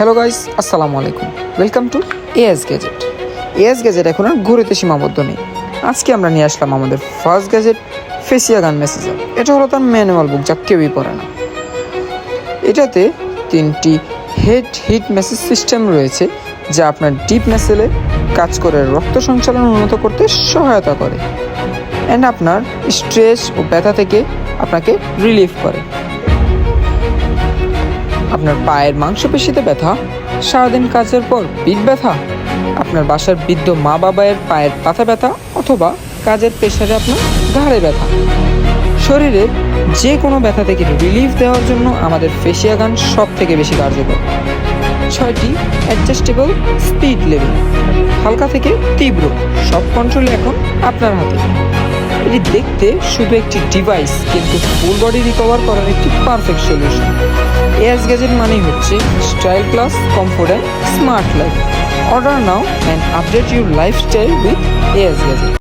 Hello guys, আসসালামু আলাইকুম। Welcome to as gadget. As gadget এখন আর ঘড়িতে সীমাবদ্ধ নেই। আজকে আমরা নিয়ে আসলাম আমাদের ফার্স্ট গ্যাজেট, ফেসিয়া গান মেসেজার। এটা হলো তার ম্যানুয়াল বুক, যা কেউই পড়ে না। এটাতে 3টি হেড হিট মেসেজ সিস্টেম রয়েছে, যা আপনার ডিপ মেসেলে কাজ করে রক্ত সঞ্চালন উন্নত করতে সহায়তা করে অ্যান্ড আপনার স্ট্রেস ও ব্যথা থেকে আপনাকে রিলিফ করে। আপনার পায়ের মাংসপেশিতে ব্যথা, সারাদিন কাজের পর পিঠ ব্যথা, আপনার বাসার বৃদ্ধ মা বাবার পায়ের পাতা ব্যথা, অথবা কাজের প্রেশারে আপনার ঘাড়ে ব্যথা, শরীরের যে কোনো ব্যথা থেকে রিলিফ দেওয়ার জন্য আমাদের ফেসিয়া গান সব থেকে বেশি কার্যকর। 6টি অ্যাডজাস্টেবল স্পিড লেভেল, হালকা থেকে তীব্র, সব কন্ট্রোল এখন আপনার হাতে। এটি দেখতে শুধু একটি ডিভাইস, কিন্তু ফুল বডি রিকভার করার একটি পারফেক্ট সলিউশন। এএস গ্যাজেট মানেই হচ্ছে style plus comfort and smart life. Order now and update your lifestyle with as gadget.